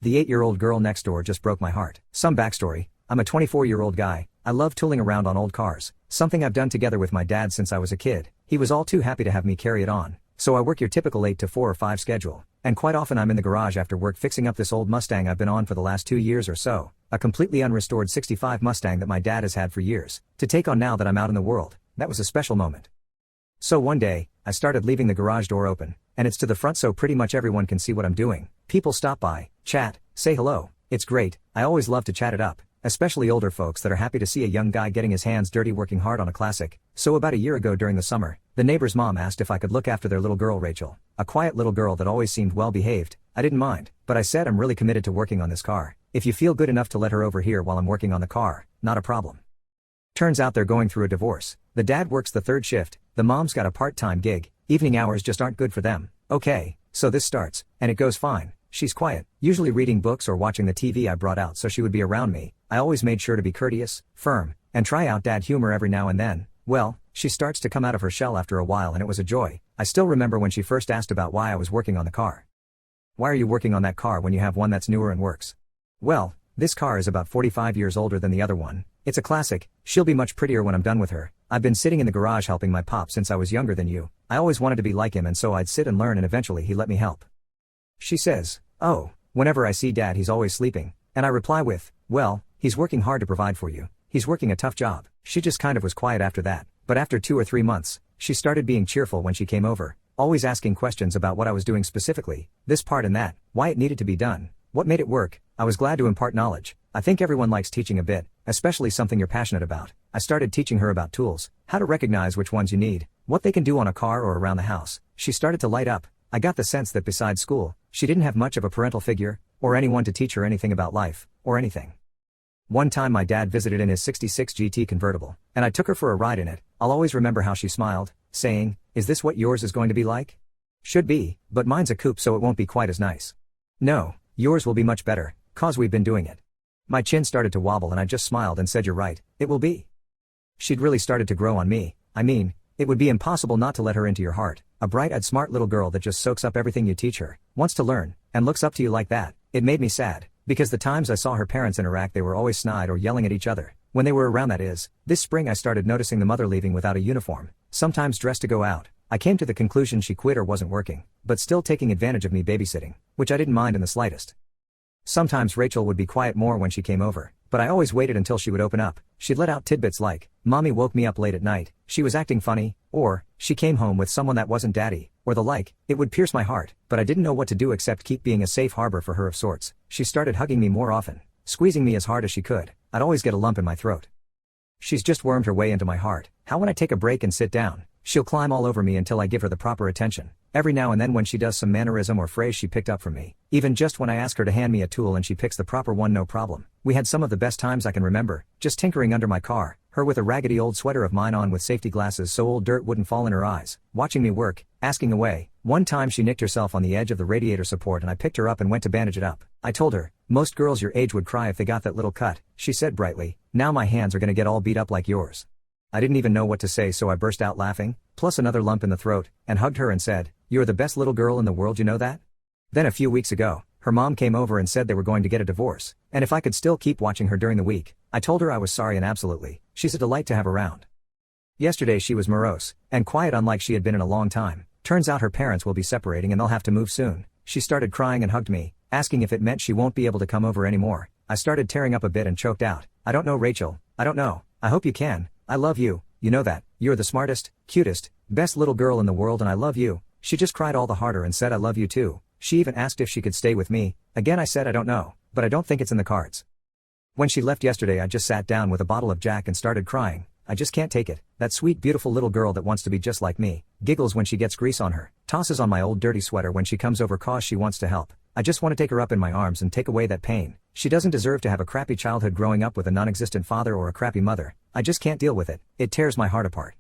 The 8-year-old girl next door just broke my heart. Some backstory: I'm a 24-year-old guy. I love tooling around on old cars, something I've done together with my dad since I was a kid. He was all too happy to have me carry it on. So I work your typical 8 to 4 or 5 schedule, and quite often I'm in the garage after work fixing up this old Mustang I've been on for the last 2 years or so, a completely unrestored '65 Mustang that my dad has had for years, to take on now that I'm out in the world. That was a special moment. So one day, I started leaving the garage door open, and it's to the front so pretty much everyone can see what I'm doing. People stop by, chat, say hello. It's great. I always love to chat it up, especially older folks that are happy to see a young guy getting his hands dirty working hard on a classic. So about a year ago during the summer, the neighbor's mom asked if I could look after their little girl Rachel, a quiet little girl that always seemed well behaved. I didn't mind, but I said I'm really committed to working on this car. If you feel good enough to let her over here while I'm working on the car, not a problem. Turns out they're going through a divorce. The dad works the third shift, the mom's got a part-time gig, evening hours just aren't good for them. Okay, so this starts, and it goes fine. She's quiet, usually reading books or watching the TV I brought out so she would be around me. I always made sure to be courteous, firm, and try out dad humor every now and then. Well, she starts to come out of her shell after a while and it was a joy. I still remember when she first asked about why I was working on the car. Why are you working on that car when you have one that's newer and works? Well, this car is about 45 years older than the other one. It's a classic. She'll be much prettier when I'm done with her. I've been sitting in the garage helping my pop since I was younger than you. I always wanted to be like him and so I'd sit and learn and eventually he let me help. She says, "Oh, whenever I see dad he's always sleeping." And I reply with, "Well, he's working hard to provide for you. He's working a tough job." She just kind of was quiet after that, but after 2 or 3 months, she started being cheerful when she came over, always asking questions about what I was doing specifically, this part and that, why it needed to be done, what made it work. I was glad to impart knowledge. I think everyone likes teaching a bit, especially something you're passionate about. I started teaching her about tools, how to recognize which ones you need, what they can do on a car or around the house. She started to light up. I got the sense that besides school, she didn't have much of a parental figure, or anyone to teach her anything about life, or anything. One time my dad visited in his '66 GT convertible, and I took her for a ride in it. I'll always remember how she smiled, saying, "Is this what yours is going to be like?" "Should be, but mine's a coupe so it won't be quite as nice." "No, yours will be much better, 'cause we've been doing it." My chin started to wobble and I just smiled and said, "You're right, it will be." She'd really started to grow on me. I mean, it would be impossible not to let her into your heart. A bright-eyed smart little girl that just soaks up everything you teach her, wants to learn, and looks up to you like that. It made me sad, because the times I saw her parents interact they were always snide or yelling at each other. When they were around that is, this spring I started noticing the mother leaving without a uniform, sometimes dressed to go out. I came to the conclusion she quit or wasn't working, but still taking advantage of me babysitting, which I didn't mind in the slightest. Sometimes Rachel would be quiet more when she came over, but I always waited until she would open up. She'd let out tidbits like, "Mommy woke me up late at night, she was acting funny," or, "She came home with someone that wasn't daddy," or the like. It would pierce my heart, but I didn't know what to do except keep being a safe harbor for her of sorts. She started hugging me more often, squeezing me as hard as she could. I'd always get a lump in my throat. She's just wormed her way into my heart. How when I take a break and sit down, she'll climb all over me until I give her the proper attention. Every now and then when she does some mannerism or phrase she picked up from me, even just when I ask her to hand me a tool and she picks the proper one, no problem. We had some of the best times I can remember, just tinkering under my car, her with a raggedy old sweater of mine on with safety glasses so old dirt wouldn't fall in her eyes, watching me work, asking away. One time she nicked herself on the edge of the radiator support and I picked her up and went to bandage it up. I told her, "Most girls your age would cry if they got that little cut." She said brightly, "Now my hands are gonna get all beat up like yours." I didn't even know what to say so I burst out laughing, plus another lump in the throat, and hugged her and said, "You're the best little girl in the world, you know that?" Then a few weeks ago, her mom came over and said they were going to get a divorce, and if I could still keep watching her during the week. I told her I was sorry and absolutely, she's a delight to have around. Yesterday she was morose, and quiet unlike she had been in a long time. Turns out her parents will be separating and they'll have to move soon. She started crying and hugged me, asking if it meant she won't be able to come over anymore. I started tearing up a bit and choked out, "I don't know, Rachel, I don't know. I hope you can. I love you, you know that. You're the smartest, cutest, best little girl in the world and I love you." She just cried all the harder and said I love you too. She even asked if she could stay with me. Again I said I don't know, but I don't think it's in the cards. When she left yesterday I just sat down with a bottle of Jack and started crying. I just can't take it. That sweet beautiful little girl that wants to be just like me, giggles when she gets grease on her, tosses on my old dirty sweater when she comes over 'cause she wants to help. I just want to take her up in my arms and take away that pain. She doesn't deserve to have a crappy childhood growing up with a non-existent father or a crappy mother. I just can't deal with it. It tears my heart apart.